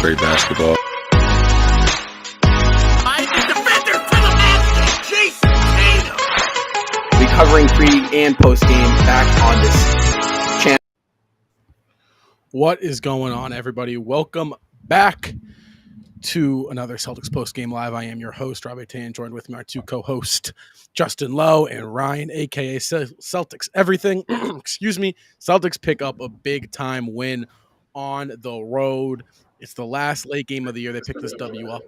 great basketball. Defender to the basket, Jason Tatum. We covering pre and post game back on this channel. What is going on, everybody? Welcome back to another Celtics post game live. I am your host, Robbie Tan. Joined with me our two co-hosts, Justin Lowe and Ryan, aka Celtics Everything. Excuse me. Celtics pick up a big time win on the road. It's the last late game of the year. They picked this W up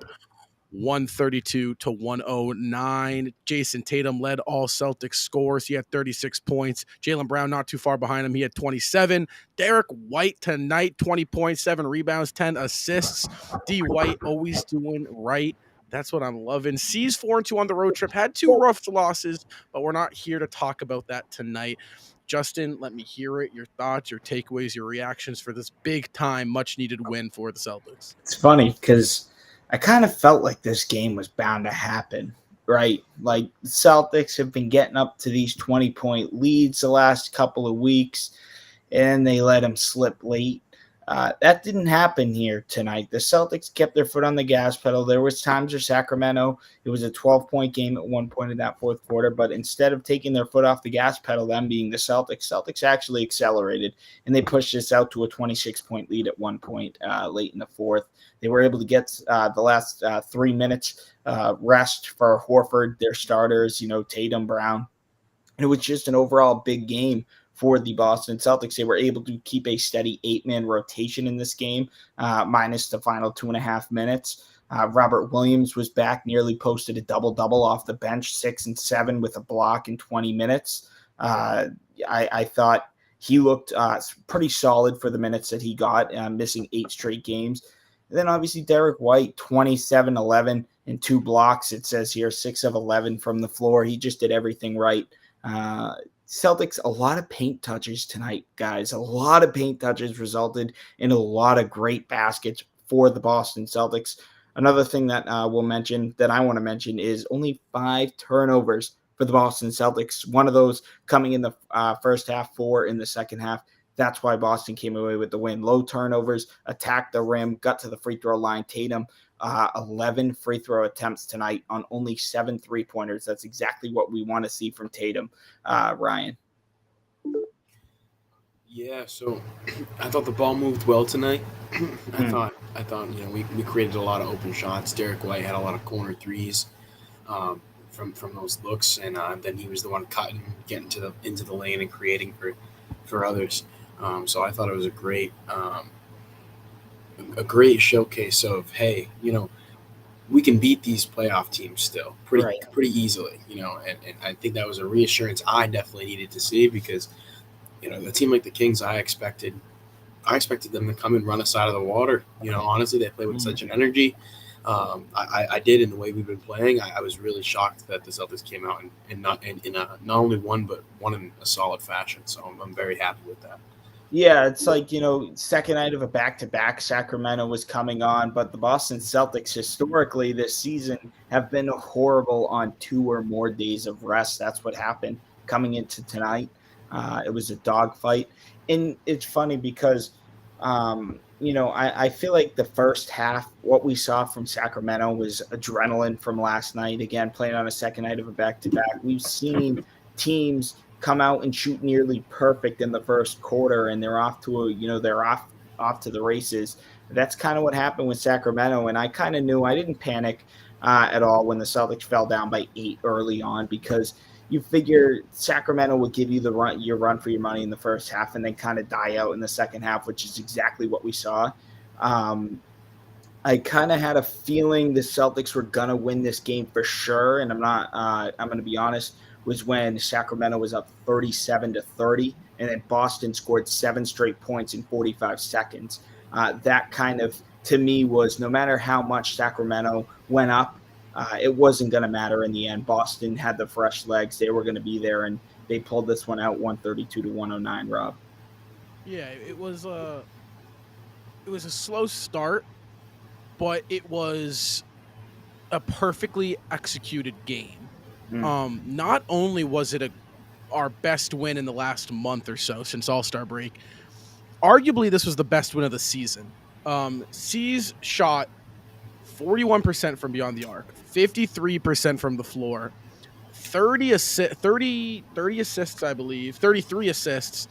132 to 109. Jason Tatum led all Celtics scores. He had 36 points. Jaylen Brown not too far behind him. He had 27. Derek White tonight, 20 points, 7 rebounds, 10 assists. D. White always doing right. That's what I'm loving. C's 4-2 on the road trip. Had 2 rough losses, but we're not here to talk about that tonight. Justin, let me hear it. Your thoughts, your takeaways, your reactions for this big time, much needed win for the Celtics. It's funny because I kind of felt like this game was bound to happen, right? Like the Celtics have been getting up to these 20-point leads the last couple of weeks, and they let them slip late. That didn't happen here tonight. The Celtics kept their foot on the gas pedal. There was times where Sacramento, it was a 12-point game at one point in that fourth quarter, but instead of taking their foot off the gas pedal, them being the Celtics actually accelerated, and they pushed this out to a 26-point lead at one point late in the fourth. They were able to get the last 3 minutes rest for Horford, their starters, Tatum, Brown. And it was just an overall big game for the Boston Celtics. They were able to keep a steady 8-man rotation in this game, minus the final 2.5 minutes. Robert Williams was back, nearly posted a double-double off the bench, 6 and 7 with a block in 20 minutes. I thought he looked pretty solid for the minutes that he got, missing 8 straight games. And then obviously Derek White, 27, 11, and 2 blocks. It says here 6 of 11 from the floor. He just did everything right. Celtics, a lot of paint touches tonight, guys. A lot of paint touches resulted in a lot of great baskets for the Boston Celtics. Another thing that I want to mention is only 5 turnovers for the Boston Celtics. One of those coming in the first half, 4 in the second half. That's why Boston came away with the win. Low turnovers, attacked the rim, got to the free throw line. Tatum, 11 free throw attempts tonight on only 7 3-pointers. That's exactly what we want to see from Tatum. Ryan. Yeah, so I thought the ball moved well tonight. I thought we created a lot of open shots. Derek White had a lot of corner threes from those looks, and then he was the one cutting, getting into the lane and creating for others. So I thought it was a great showcase of, hey, we can beat these playoff teams still pretty easily, and I think that was a reassurance I definitely needed to see because, a team like the Kings, I expected them to come and run us out of the water. Honestly, they play with such an energy. I did in the way we've been playing. I was really shocked that the Celtics came out and not only won, but won in a solid fashion. So I'm very happy with that. Yeah, it's like, second night of a back-to-back, Sacramento was coming on, but the Boston Celtics historically this season have been horrible on 2 or more days of rest. That's what happened coming into tonight. It was a dogfight. And it's funny because, I feel like the first half, what we saw from Sacramento was adrenaline from last night. Again, playing on a second night of a back-to-back. We've seen teams come out and shoot nearly perfect in the first quarter, and they're off to they're off to the races. That's kind of what happened with Sacramento, and I kind of knew. I didn't panic at all when the Celtics fell down by 8 early on because you figure Sacramento would give you your run for your money in the first half and then kind of die out in the second half, which is exactly what we saw. I kind of had a feeling the Celtics were gonna win this game for sure, and I'm going to be honest, was when Sacramento was up 37-30, and then Boston scored 7 straight points in 45 seconds. That kind of, to me, was no matter how much Sacramento went up, it wasn't going to matter in the end. Boston had the fresh legs. They were going to be there, and they pulled this one out 132-109, Rob. Yeah, it was a slow start, but it was a perfectly executed game. Not only was it our best win in the last month or so since All-Star break, arguably this was the best win of the season. C's shot 41% from beyond the arc, 53% from the floor, 30 assists, I believe, 33 assists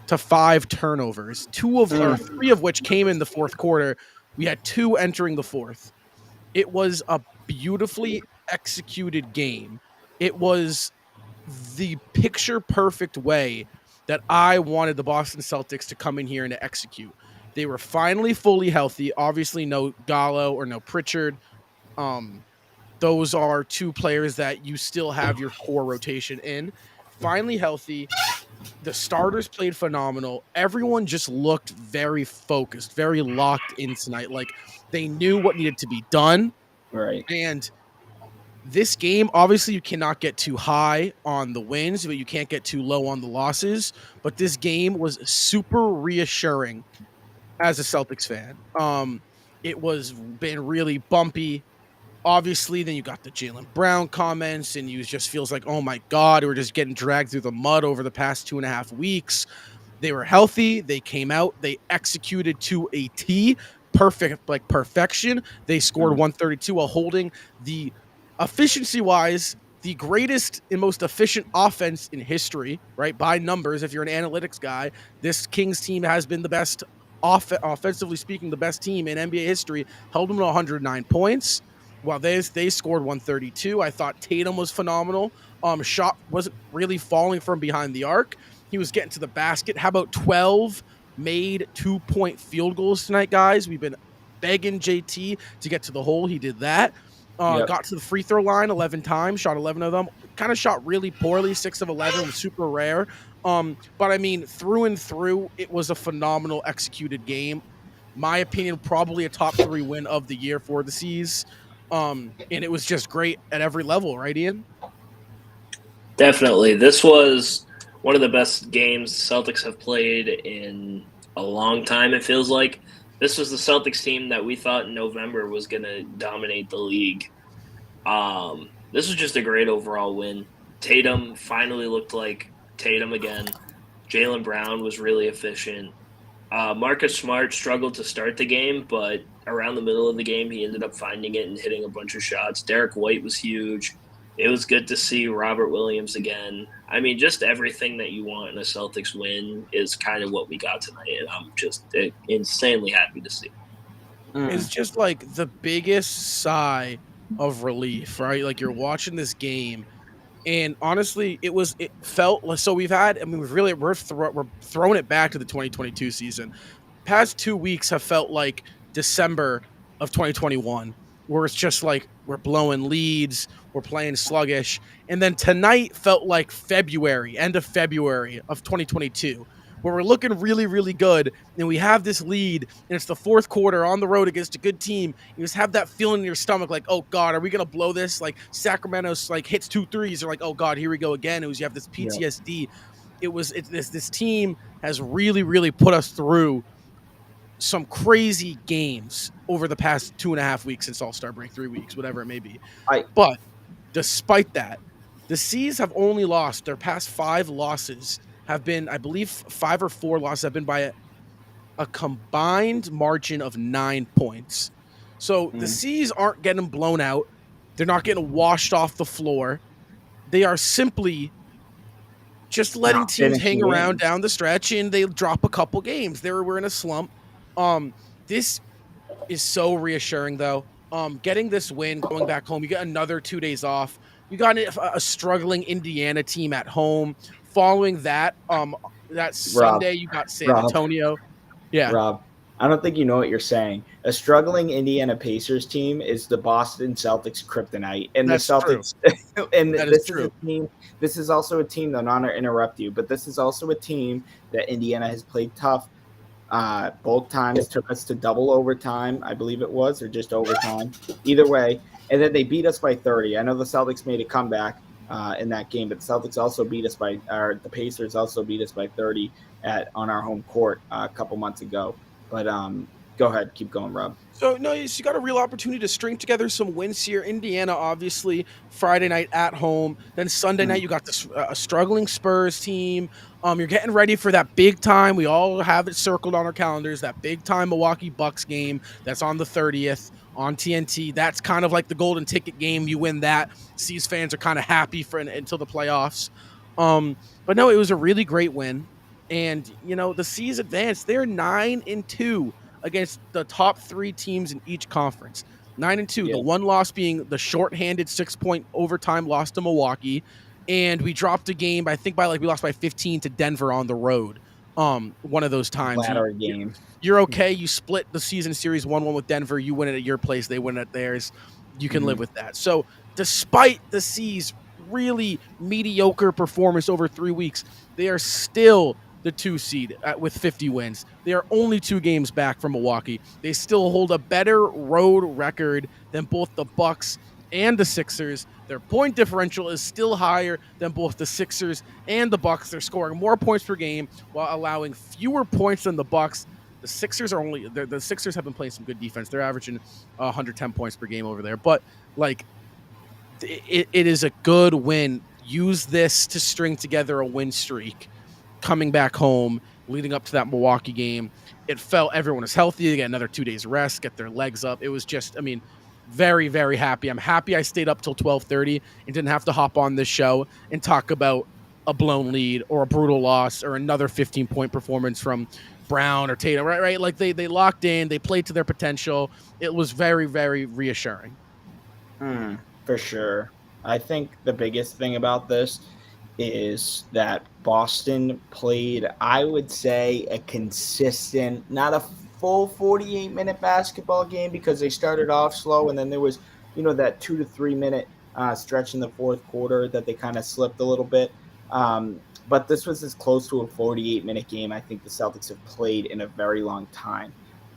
to 5 turnovers, three of which came in the fourth quarter. We had 2 entering the fourth. It was a beautifully executed game. It was the picture perfect way that I wanted the Boston Celtics to come in here and to execute. They were finally fully healthy. Obviously, no Gallo or no Pritchard. Those are 2 players that you still have your core rotation in. Finally healthy. The starters played phenomenal. Everyone just looked very focused, very locked in tonight. Like they knew what needed to be done. Right. And this game, obviously, you cannot get too high on the wins, but you can't get too low on the losses. But this game was super reassuring as a Celtics fan. It was been really bumpy. Obviously, then you got the Jaylen Brown comments, and you just feels like, oh my God, we're just getting dragged through the mud over the past 2.5 weeks. They were healthy. They came out. They executed to a T, perfect, like perfection. They scored 132 while holding the efficiency-wise the greatest and most efficient offense in history, right? By numbers, if you're an analytics guy, this Kings team has been the best, offensively speaking, the best team in NBA history. Held them to 109 points. While they scored 132, I thought Tatum was phenomenal. Shot wasn't really falling from behind the arc. He was getting to the basket. How about 12 made 2-point field goals tonight, guys? We've been begging JT to get to the hole. He did that. Got to the free throw line 11 times, shot 11 of them. Kind of shot really poorly, 6 of 11, was super rare. But I mean, through and through, it was a phenomenal executed game. My opinion, probably a top 3 win of the year for the C's. And it was just great at every level, right, Ian? Definitely. This was one of the best games the Celtics have played in a long time, it feels like. This was the Celtics team that we thought in November was going to dominate the league. This was just a great overall win. Tatum finally looked like Tatum again. Jaylen Brown was really efficient. Marcus Smart struggled to start the game, but around the middle of the game, he ended up finding it and hitting a bunch of shots. Derek White was huge. It was good to see Robert Williams again. I mean, just everything that you want in a Celtics win is kind of what we got tonight, and I'm just insanely happy to see. It's just like the biggest sigh of relief, right? Like you're watching this game, and honestly, it felt like, so we've had, I mean, we're throwing it back to the 2022 season. Past 2 weeks have felt like December of 2021, where it's just like we're blowing leads, we're playing sluggish. And then tonight felt like end of February of 2022, where we're looking really, really good. And we have this lead, and it's the fourth quarter on the road against a good team. You just have that feeling in your stomach like, oh God, are we going to blow this? Like Sacramento's like hits 2 threes. They're like, oh God, here we go again. It was, you have this PTSD. This team has really, really put us through some crazy games over the past 2.5 weeks since All-Star break, 3 weeks, whatever it may be. But despite that, the C's have only lost their past 5 losses have been, I believe, 5 or 4 losses have been by a combined margin of 9 points. So the C's aren't getting blown out. They're not getting washed off the floor. They are simply just letting teams hang around down the stretch, and they drop a couple games. We're in a slump. This is so reassuring, though. Getting this win, going back home, you get another 2 days off. You got a struggling Indiana team at home. Following that, that Sunday, you got San Antonio. Yeah, Rob, I don't think you know what you're saying. A struggling Indiana Pacers team is the Boston Celtics kryptonite, and that's the Celtics. True. And that this is true. a team. This is also a team. Though, not to interrupt you, but this is also a team that Indiana has played tough. Both times took us to double overtime, I believe it was, or just overtime. Either way, and then they beat us by 30. I know the Celtics made a comeback in that game, but the Celtics also beat us the Pacers also beat us by 30 on our home court a couple months ago. But Go ahead. Keep going, Rob. So no, you got a real opportunity to string together some wins here. Indiana, obviously, Friday night at home. Then Sunday night, you got this a struggling Spurs team. You're getting ready for that big time. We all have it circled on our calendars. That big time Milwaukee Bucks game that's on the 30th on TNT. That's kind of like the golden ticket game. You win that, C's fans are kind of happy for until the playoffs. But no, it was a really great win, and the C's advanced. They're 9-2 against the top 3 teams in each conference. 9-2. Yeah. The one loss being the shorthanded 6-point overtime loss to Milwaukee, and we dropped a game. I think we lost by 15 to Denver on the road. One of those times. Latter game. You're okay. You split the season series 1-1 with Denver. You win it at your place. They win it at theirs. You can live with that. So, despite the C's really mediocre performance over 3 weeks, they are still the 2 seed with 50 wins. They are only 2 games back from Milwaukee. They still hold a better road record than both the Bucks and the Sixers. Their point differential is still higher than both the Sixers and the Bucks. They're scoring more points per game while allowing fewer points than the Bucks. The Sixers the Sixers have been playing some good defense. They're averaging 110 points per game over there. But it is a good win. Use this to string together a win streak. Coming back home, leading up to that Milwaukee game, it felt everyone was healthy. They get another 2 days rest, get their legs up. It was just, very, very happy. I'm happy I stayed up till 12:30 and didn't have to hop on this show and talk about a blown lead or a brutal loss or another 15-point performance from Brown or Tatum, right? Like they locked in, they played to their potential. It was very, very reassuring. For sure. I think the biggest thing about this is that Boston played, I would say, a consistent, not a full 48-minute basketball game because they started off slow, and then there was, that 2 to 3 minute stretch in the fourth quarter that they kind of slipped a little bit. But this was as close to a 48-minute game I think the Celtics have played in a very long time.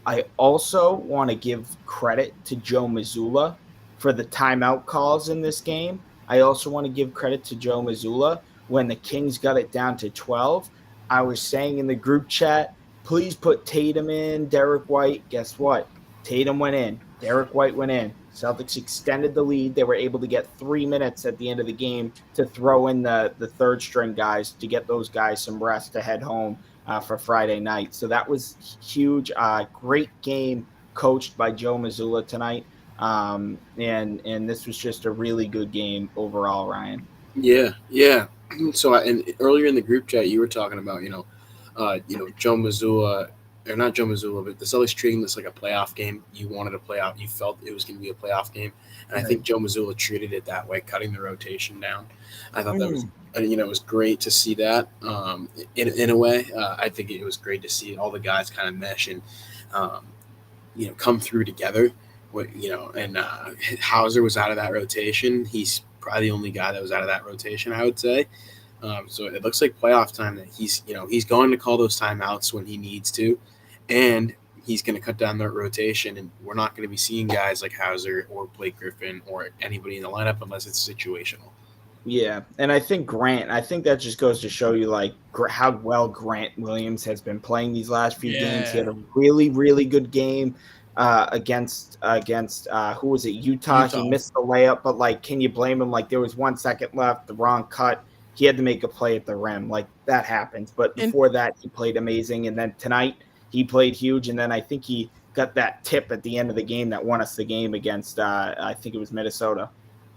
I also want to give credit to Joe Mazzulla for the timeout calls in this game. I also want to give credit to Joe Mazzulla when the Kings got it down to 12. I was saying in the group chat, please put Tatum in, Derek White. Guess what? Tatum went in. Derek White went in. Celtics extended the lead. They were able to get 3 minutes at the end of the game to throw in the third-string guys to get those guys some rest to head home for Friday night. So that was huge. Great game coached by Joe Mazzulla tonight. And this was just a really good game overall, Ryan. Yeah. So and earlier in the group chat, you were talking about, Joe Mazzulla, or not Joe Mazzulla, but the Celtics treating this like a playoff game. You wanted a playoff. You felt it was going to be a playoff game. And I think Joe Mazzulla treated it that way, cutting the rotation down. I thought that was, it was great to see that in a way. I think it was great to see all the guys kind of mesh and, come through together. And Hauser was out of that rotation. He's probably the only guy that was out of that rotation, I would say. So it looks like playoff time that he's going to call those timeouts when he needs to, and he's going to cut down that rotation. And we're not going to be seeing guys like Hauser or Blake Griffin or anybody in the lineup unless it's situational. Yeah, and I think that just goes to show you how well Grant Williams has been playing these last few games. He had a really, really good game against who was it? Utah. He missed the layup, but can you blame him? There was 1 second left, the wrong cut. He had to make a play at the rim. That happens. But before that, he played amazing. And then tonight, he played huge. And then I think he got that tip at the end of the game that won us the game against, I think it was Minnesota.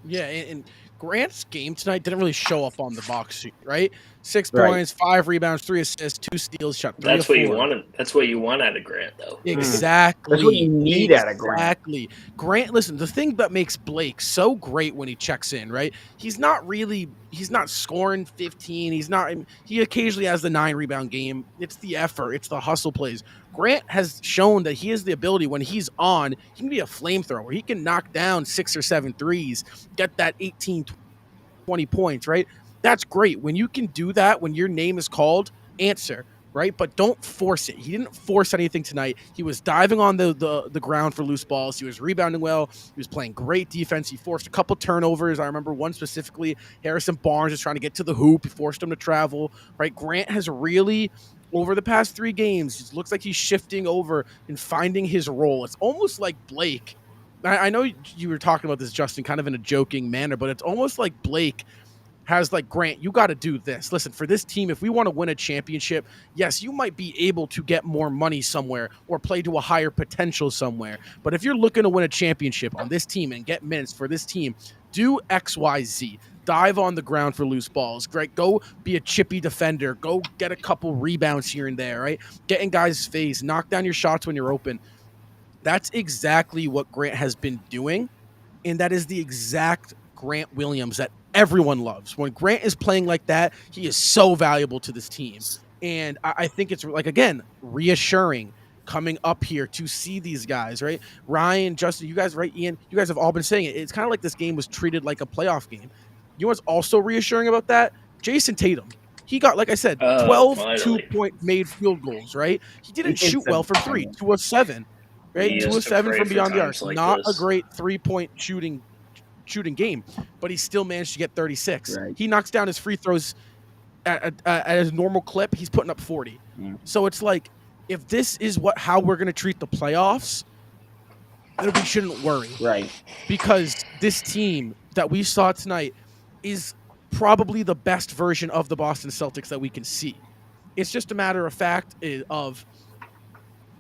Yeah, and Grant's game tonight didn't really show up on the box sheet, right? 6 points, 5 rebounds, 3 assists, 2 steals, shot 3 That's what you wanted. That's what you want out of Grant, though. Exactly. That's what you need out of Grant. Exactly. Grant, listen, the thing that makes Blake so great when he checks in, right? He's not scoring 15. He occasionally has the 9 rebound game. It's the effort. It's the hustle plays. Grant has shown that he has the ability when he's on, he can be a flamethrower. He can knock down 6 or 7 threes, get that 18, 20 points, right? That's great. When you can do that, when your name is called, answer, right? But don't force it. He didn't force anything tonight. He was diving on the ground for loose balls. He was rebounding well. He was playing great defense. He forced a couple turnovers. I remember one specifically, Harrison Barnes was trying to get to the hoop. He forced him to travel, right? Grant has really over the past 3 games, it looks like he's shifting over and finding his role. It's almost like Blake. I know you were talking about this, Justin, kind of in a joking manner, but it's almost like Blake has like, Grant, you got to do this. Listen, for this team, if we want to win a championship, yes, you might be able to get more money somewhere or play to a higher potential somewhere. But if you're looking to win a championship on this team and get minutes for this team, do X, Y, Z. Dive on the ground for loose balls. Great. Go be a chippy defender. Go get a couple rebounds here and there, right? Get in guys' face. Knock down your shots when you're open. That's exactly what Grant has been doing. And that is the exact Grant Williams that everyone loves. When Grant is playing like that, he is so valuable to this team. And I think it's like, again, reassuring coming up here to see these guys, right? Ryan, Justin, you guys, right? Ian, you guys have all been saying it. It's kind of like this game was treated like a playoff game. You know what's also reassuring about that? Jason Tatum. He got, like I said, 12 2-point made field goals, right? He didn't shoot well from 3, 2 of 7, right? 2 of 7 from beyond the arc. Like not this. A great 3-point shooting game, but he still managed to get 36. Right. He knocks down his free throws at his normal clip. He's putting up 40. So it's like, if this is how we're going to treat the playoffs, then we shouldn't worry. Right. Because this team that we saw tonight is probably the best version of the Boston Celtics that we can see. It's just a matter of fact of,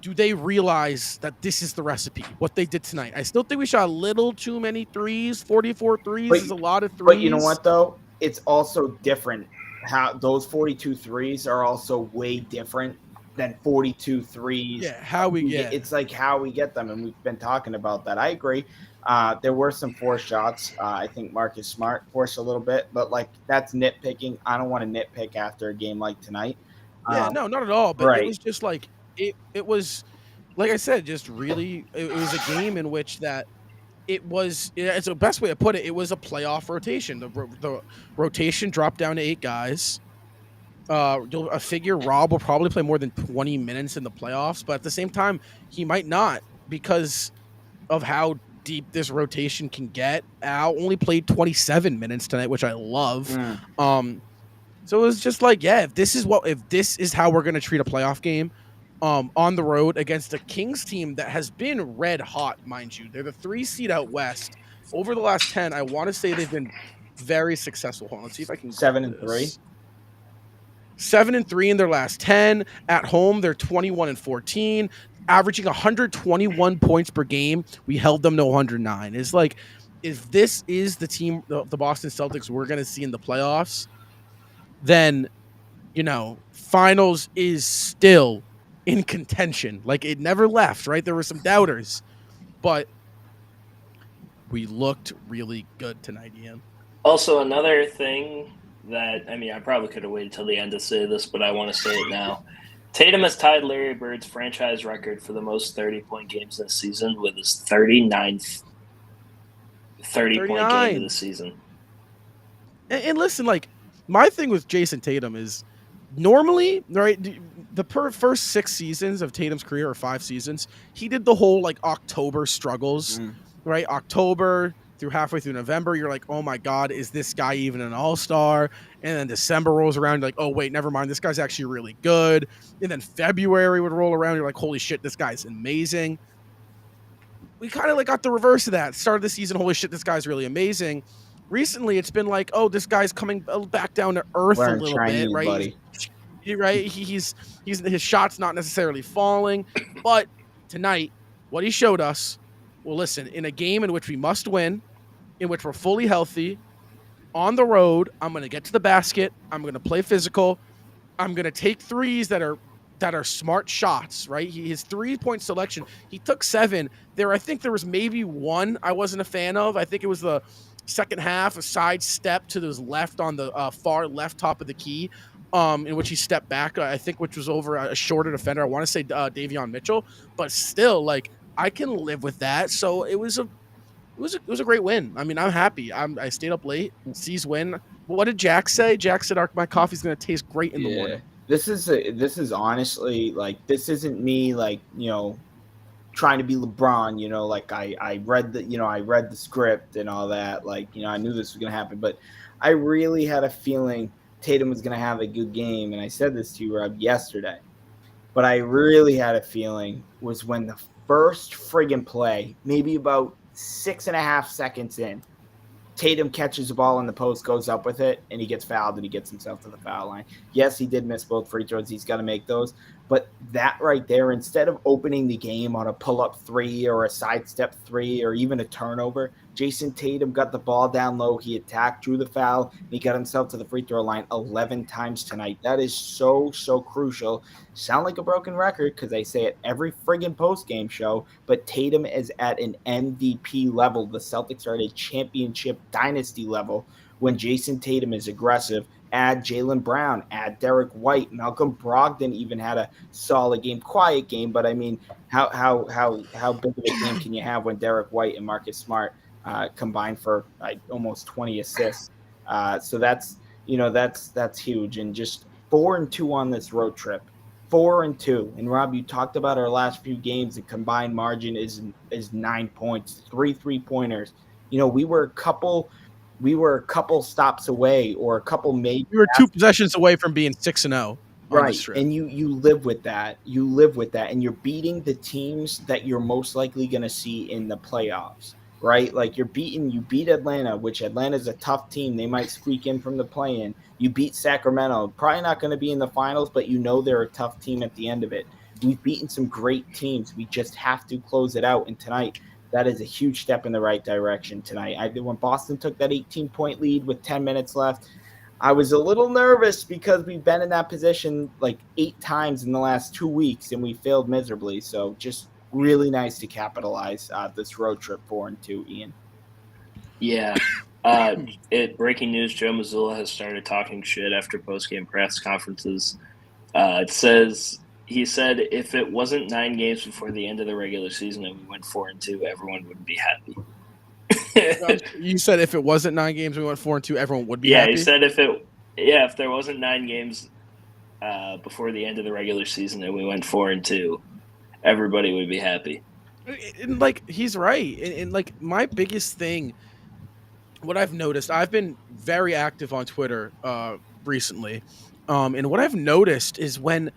do they realize that this is the recipe, what they did tonight? I still think we shot a little too many threes. 44 threes is a lot of threes. But you know what, though? It's also different. How those 42 threes are also way different than 42 threes. Yeah, how we get. It's like how we get them, and we've been talking about that. I agree. There were some forced shots. I think Marcus Smart forced a little bit, but like that's nitpicking. I don't want to nitpick after a game like tonight. Yeah, no, not at all. But It was just like it was, like I said, just really it was a game in which that it was. It's the best way to put it. It was a playoff rotation. The rotation dropped down to 8 guys. I figure Rob will probably play more than 20 minutes in the playoffs, but at the same time, he might not because of how deep this rotation can get. Al only played 27 minutes tonight, which I love. So it was just like, yeah, if this is how we're going to treat a playoff game, on the road against a Kings team that has been red hot, mind you. They're the 3 seed out west. Over the last 10, I want to say they've been very successful. Hold on, let's see if I can 7-3. 7-3 in their last 10. At home, they're 21-14, averaging 121 points per game. We held them to 109. It's like, if this is the team, the Boston Celtics we're going to see in the playoffs, then, finals is still in contention. Like, it never left, right? There were some doubters, but we looked really good tonight, Ian. Also, another thing that, I probably could have waited till the end to say this, but I want to say it now. Tatum has tied Larry Bird's franchise record for the most 30-point games this season with his 39th 30-point game of the season. And listen, like, my thing with Jason Tatum is normally, right, the first 6 seasons of Tatum's career, or 5 seasons, he did the whole, like, October struggles, right? October through halfway through November, you're like, oh my God, is this guy even an all-star? And then December rolls around, you're like, oh wait, never mind, this guy's actually really good. And then February would roll around, you're like, holy shit, this guy's amazing. We kind of like got the reverse of that. Start of the season, holy shit, this guy's really amazing. Recently, it's been like, oh, this guy's coming back down to earth a little bit, right? Buddy. Right? He's his shot's not necessarily falling, but tonight, what he showed us. Well, listen, in a game in which we must win, in which we're fully healthy, on the road, I'm going to get to the basket. I'm going to play physical. I'm going to take threes that are smart shots, right? His 3-point selection, he took 7. I think there was maybe 1 I wasn't a fan of. I think it was the second half, a side step to his left on the far left top of the key, in which he stepped back, I think, which was over a shorter defender. I want to say Davion Mitchell, but still, like, I can live with that. So it was a great win. I'm happy. I stayed up late. C's win. What did Jack say? Jack said, my coffee's going to taste great in the morning. This is honestly, like, this isn't me, like, trying to be LeBron, like I read the script and all that. Like, I knew this was going to happen, but I really had a feeling Tatum was going to have a good game, and I said this to you, Rob, yesterday. But I really had a feeling was when the first friggin' play, maybe about 6.5 seconds in, Tatum catches the ball in the post, goes up with it, and he gets fouled, and he gets himself to the foul line. Yes, he did miss both free throws. He's got to make those. But that right there, instead of opening the game on a pull-up three or a sidestep three or even a turnover, Jason Tatum got the ball down low. He attacked, drew the foul, and he got himself to the free throw line 11 times tonight. That is so, so crucial. Sound like a broken record because I say it every friggin' post-game show, but Tatum is at an MVP level. The Celtics are at a championship dynasty level when Jason Tatum is aggressive. Add Jaylen Brown, add Derek White, Malcolm Brogdon even had a solid game, quiet game, but I mean, how big of a game can you have when Derek White and Marcus Smart combined for almost 20 assists? So that's huge, and just 4-2 on this road trip. 4-2. And Rob, you talked about our last few games. The combined margin is 9 points, 3 3-pointers. We were a couple stops away, or a couple maybe. We were 2 possessions away from being 6-0. Right. And you live with that. You live with that. And you're beating the teams that you're most likely going to see in the playoffs, right? Like you beat Atlanta, which Atlanta's a tough team. They might squeak in from the play-in. You beat Sacramento, probably not going to be in the finals, but they're a tough team at the end of it. We've beaten some great teams. We just have to close it out. And tonight, that is a huge step in the right direction tonight. When Boston took that 18-point lead with 10 minutes left, I was a little nervous because we've been in that position like 8 times in the last 2 weeks, and we failed miserably. So just really nice to capitalize this road trip 4-2, Ian. Yeah. Breaking news, Joe Mazzulla has started talking shit after post-game press conferences. He said if it wasn't 9 games before the end of the regular season and we went 4-2, everyone would be happy. You said if it wasn't 9 games, we went 4-2, everyone would be happy? Yeah, he said if there wasn't 9 games before the end of the regular season and we went 4-2, everybody would be happy. And he's right. And my biggest thing, what I've noticed, I've been very active on Twitter recently, and what I've noticed is when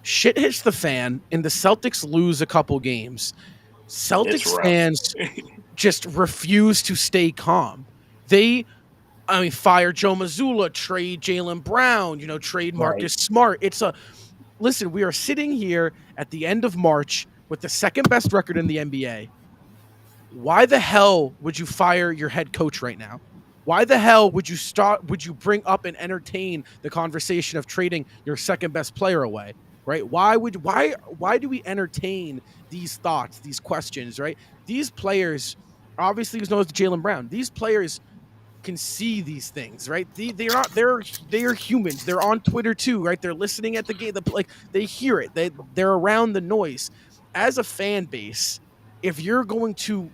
shit hits the fan and the Celtics lose a couple games, Celtics fans just refuse to stay calm. Fire Joe Mazzulla, trade Jaylen Brown, trade Marcus Smart. Listen, we are sitting here at the end of March with the second best record in the NBA. Why the hell would you fire your head coach right now? Why the hell would you bring up and entertain the conversation of trading your second best player away? Right? Why do we entertain these thoughts, these questions, right? These players, obviously, who knows Jaylen Brown, these players can see these things, right? They're humans. They're on Twitter too, right? They're listening at the game. They hear it. They're around the noise. As a fan base, if you're going to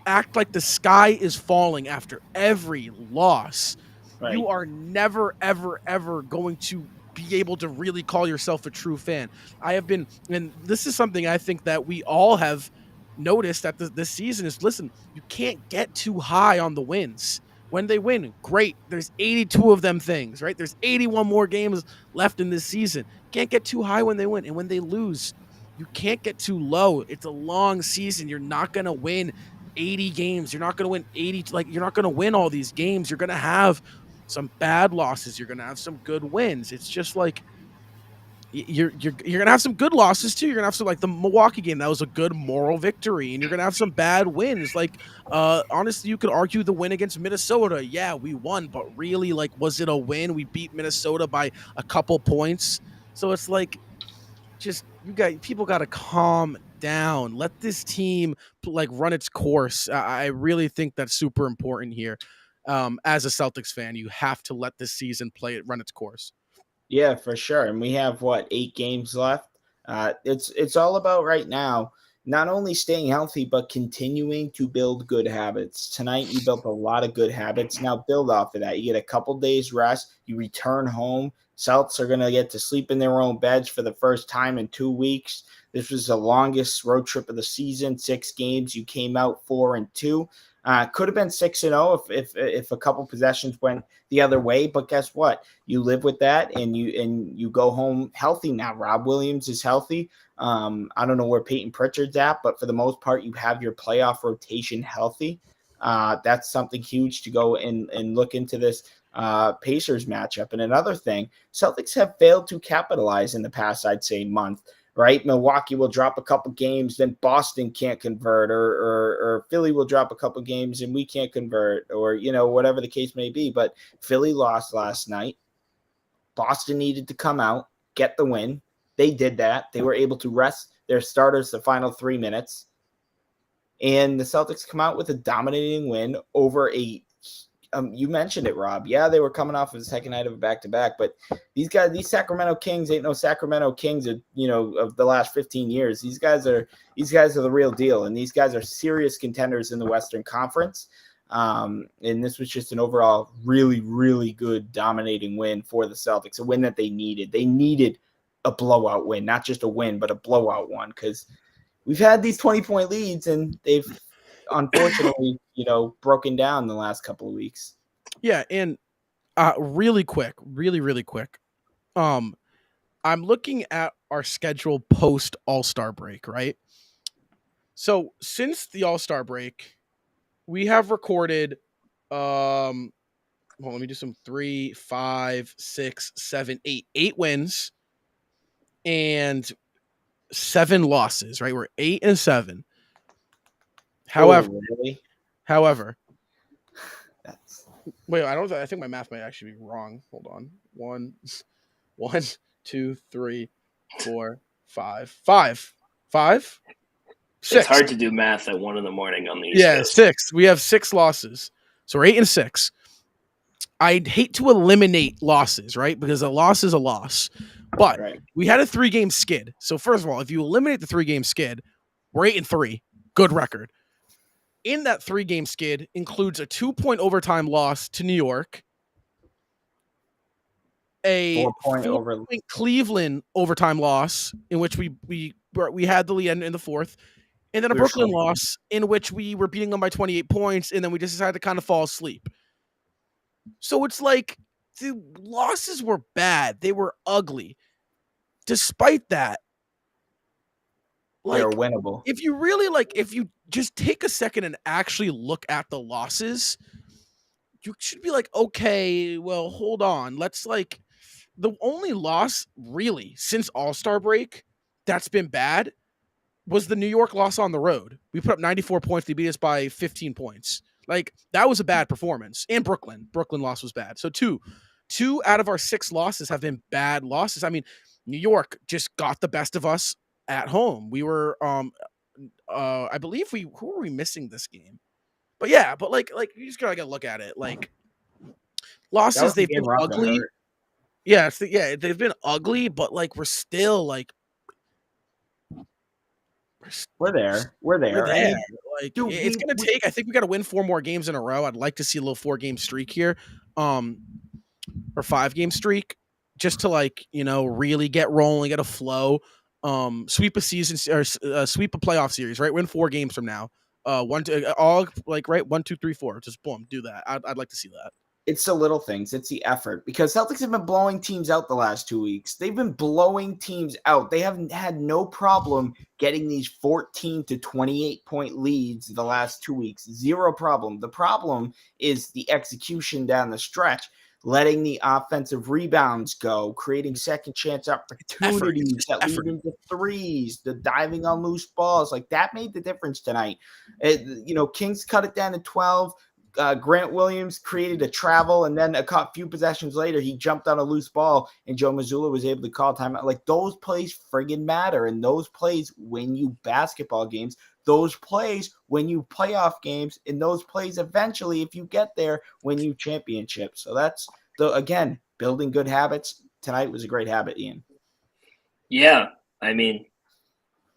act like the sky is falling after every loss, you are never, ever, ever going to be able to really call yourself a true fan. And this is something I think that we all have noticed that this season is, listen, you can't get too high on the wins. When they win, great. There's 82 of them things, right? There's 81 more games left in this season. Can't get too high when they win. And when they lose, you can't get too low. It's a long season. You're not going to win 80 games. You're not going to win 80. You're not going to win all these games. You're going to have some bad losses. You're going to have some good wins. It's just you're gonna have some good losses too. You're gonna have some, like the Milwaukee game, that was a good moral victory, and you're gonna have some bad wins. Honestly, you could argue the win against Minnesota. Yeah, we won, but really, was it a win? We beat Minnesota by a couple points. So it's people got to calm down. Let this team run its course. I really think that's super important here. As a Celtics fan, you have to let this season run its course. Yeah, for sure. And we have 8 games left. It's all about right now, not only staying healthy, but continuing to build good habits. Tonight, you built a lot of good habits. Now build off of that. You get a couple days rest. You return home. Celtics are going to get to sleep in their own beds for the first time in 2 weeks. This was the longest road trip of the season, 6 games. You came out 4-2. Could have been 6-0 if a couple possessions went the other way. But guess what? You live with that, and you go home healthy now. Rob Williams is healthy. I don't know where Peyton Pritchard's at, but for the most part, you have your playoff rotation healthy. That's something huge to go and look into this Pacers matchup. And another thing, Celtics have failed to capitalize in the past, I'd say, month. Right, Milwaukee will drop a couple games, then Boston can't convert, or Philly will drop a couple games and we can't convert, or whatever the case may be. But Philly lost last night. Boston needed to come out, get the win. They did that. They were able to rest their starters the final 3 minutes, and the Celtics come out with a dominating win over a. You mentioned it, Rob. Yeah, they were coming off of the second night of a back-to-back, but these Sacramento Kings ain't no Sacramento Kings of the last 15 years. These guys are the real deal, and these guys are serious contenders in the Western Conference. And this was just an overall really, really good dominating win for the Celtics, a win that they needed. They needed a blowout win, not just a win, but a blowout one, because we've had these 20-point leads, and they've unfortunately, broken down the last couple of weeks. Yeah, and really quick. I'm looking at our schedule post All-Star break, right? So since the All-Star break, we have recorded let me do some 3, 5, 6, 7, 8. 8 wins and 7 losses, right? We're 8-7. However, really? Wait, I think my math might actually be wrong. Hold on. 1, 2, 3, 4, 5. 5? 6. It's hard to do math at 1 a.m. on the East Coast. 6. We have 6 losses. So we're 8-6. I'd hate to eliminate losses, right? Because a loss is a loss. But we had a 3-game skid. So first of all, if you eliminate the 3-game skid, we're 8-3. Good record. In that 3-game skid includes a 2-point overtime loss to New York, a 4-point Cleveland overtime loss in which we had the lead in the fourth, and then a Brooklyn loss in which we were beating them by 28 points, and then we just decided to kind of fall asleep. So it's like the losses were bad. They were ugly. Despite that, they're winnable. If you just take a second and actually look at the losses, you should be like, okay, well, hold on. The only loss really since All-Star break that's been bad was the New York loss on the road. We put up 94 points. They beat us by 15 points. That was a bad performance. And Brooklyn loss was bad. So two out of our 6 losses have been bad losses. I mean, New York just got the best of us at home. We were I believe who were we missing this game? But yeah, you just gotta look at it. Losses, they've been ugly. Yeah, they've been ugly, but we're still we're there. Dude, it's gonna take. I think we got to win 4 more games in a row. I'd like to see a little 4-game streak here, or 5-game streak, just to really get rolling, get a flow. Sweep a season or sweep a playoff series, right? Win 4 games from now. 1, 2, all 1, 2, 3, 4. Just boom, do that. I'd like to see that. It's the little things. It's the effort, because Celtics have been blowing teams out the last 2 weeks. They've been blowing teams out. They haven't had no problem getting these 14 to 28 point leads the last 2 weeks. Zero problem. The problem is the execution down the stretch, letting the offensive rebounds go, creating second chance opportunities that lead into threes, the diving on loose balls. That made the difference tonight. Kings cut it down to 12. Grant Williams created a travel, and then a few possessions later, he jumped on a loose ball, and Joe Mazzulla was able to call timeout. Those plays friggin' matter, and those plays win you basketball games. Those plays win you playoff games, and those plays eventually, if you get there, win you championships. So that's, again, building good habits. Tonight was a great habit, Ian. Yeah, I mean,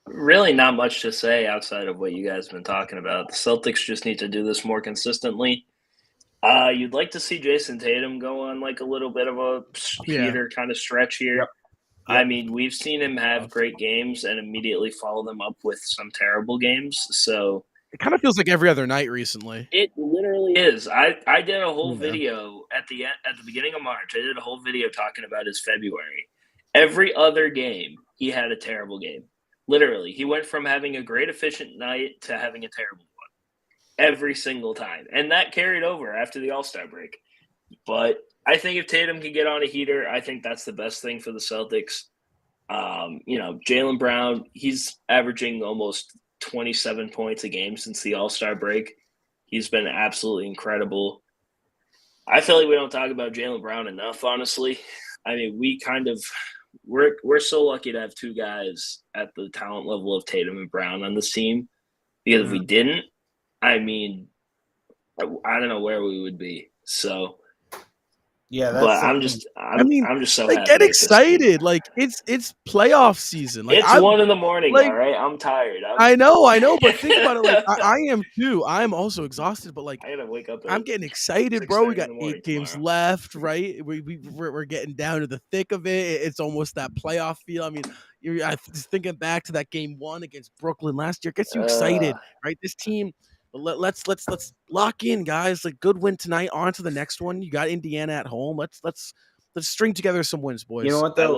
really not much to say outside of what you guys have been talking about. The Celtics just need to do this more consistently. You'd like to see Jason Tatum go on a little bit of a heater kind of stretch here. Yep. I mean, we've seen him have great games and immediately follow them up with some terrible games. So It kind of feels like every other night recently. It literally is. I did a whole Yeah. video at the beginning of March. I did a whole video talking about his February. Every other game, he had a terrible game. Literally, he went from having a great efficient night to having a terrible one every single time, and that carried over after the All-Star break. But I think if Tatum can get on a heater, I think that's the best thing for the Celtics. Jaylen Brown, he's averaging almost 27 points a game since the All-Star break. He's been absolutely incredible. I feel like we don't talk about Jaylen Brown enough, honestly. I mean, we're so lucky to have two guys at the talent level of Tatum and Brown on this team. Because if we didn't, I mean, I don't know where we would be. So Yeah, but I'm just so happy. Get excited! Like it's playoff season. Like it's 1 in the morning. All right, I'm tired. I know, but think about it. Like I am too. I am also exhausted, but like I gotta wake up. I'm getting excited, bro. We got 8 games left, right? We're getting down to the thick of it. It's almost that playoff feel. I mean, I just thinking back to that game 1 against Brooklyn last year. Gets you excited, right? This team. Let's lock in, guys. Like good win tonight. On to the next one. You got Indiana at home. Let's string together some wins, boys. You know what though?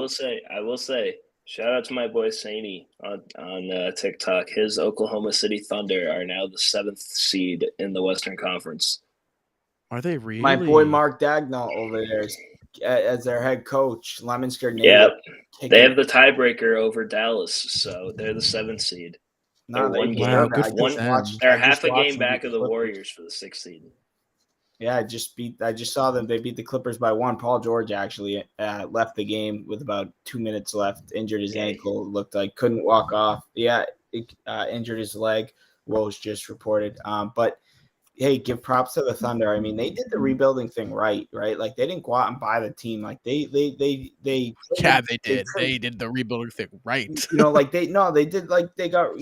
I will say. Shout out to my boy Saney on TikTok. His Oklahoma City Thunder are now the 7th seed in the Western Conference. Are they really? My boy Mark Dagnall over there as their head coach. Lemonster. Yeah, they have the tiebreaker over Dallas, so they're the 7th seed. No, they're half a game back of the Warriors for the 6th seed. Yeah, I just saw them. They beat the Clippers by 1. Paul George actually left the game with about 2 minutes left. Injured his ankle. Looked like couldn't walk off. Yeah, injured his leg. Woj just reported. But hey, give props to the Thunder. I mean, they did the rebuilding thing right? Like they didn't go out and buy the team. Like they did. They did the rebuilding thing right. They did. Like they got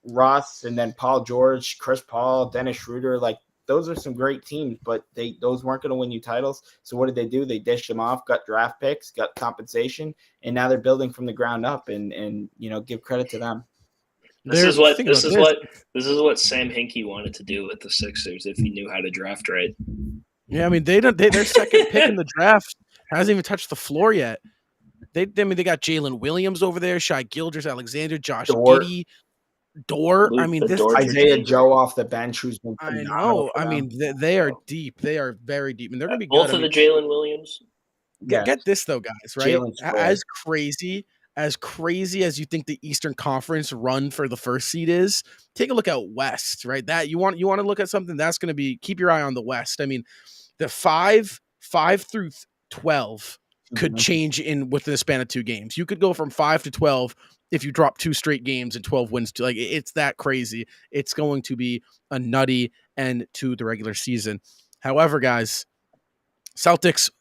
Russ and then Paul George, Chris Paul, Dennis Schroeder. Like those are some great teams, but those weren't going to win you titles. So what did they do? They dished them off, got draft picks, got compensation, and now they're building from the ground up. And give credit to them. This is what Sam Hinkie wanted to do with the Sixers if he knew how to draft right. Yeah, I mean their second pick in the draft hasn't even touched the floor yet. They got Jalen Williams over there, Shai Gilgeous-Alexander, Josh Giddey, Dort. I mean, this Isaiah Joe off the bench, who's been. I know. I mean, they are deep. They are very deep, and they're going to be both good. of the Jalen Williams. Get this though, guys. Right, as crazy as you think the Eastern Conference run for the first seed is, take a look at West. Right, that you want to look at something that's going to be. Keep your eye on the West. I mean, the 5 through 12 could change within the span of 2 games. You could go from 5 to 12 if you drop 2 straight games and 12 wins. Like it's that crazy. It's going to be a nutty end to the regular season. However, guys, Celtics,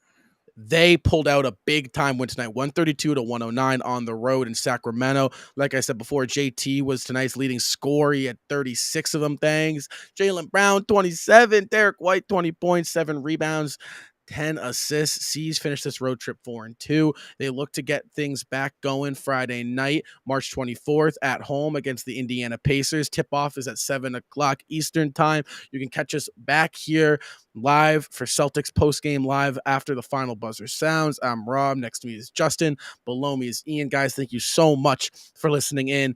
they pulled out a big time win tonight, 132-109 on the road in Sacramento. Like I said before, JT was tonight's leading scorer. He had 36 of them. Thanks. Jaylen Brown, 27. Derek White, 20 points, 7 rebounds. 10 assists. C's finished this road trip 4-2. They look to get things back going Friday night, March 24th at home against the Indiana Pacers. Tip-off is at 7 o'clock Eastern time. You can catch us back here live for Celtics postgame live after the final buzzer sounds. I'm Rob. Next to me is Justin. Below me is Ian. Guys, thank you so much for listening in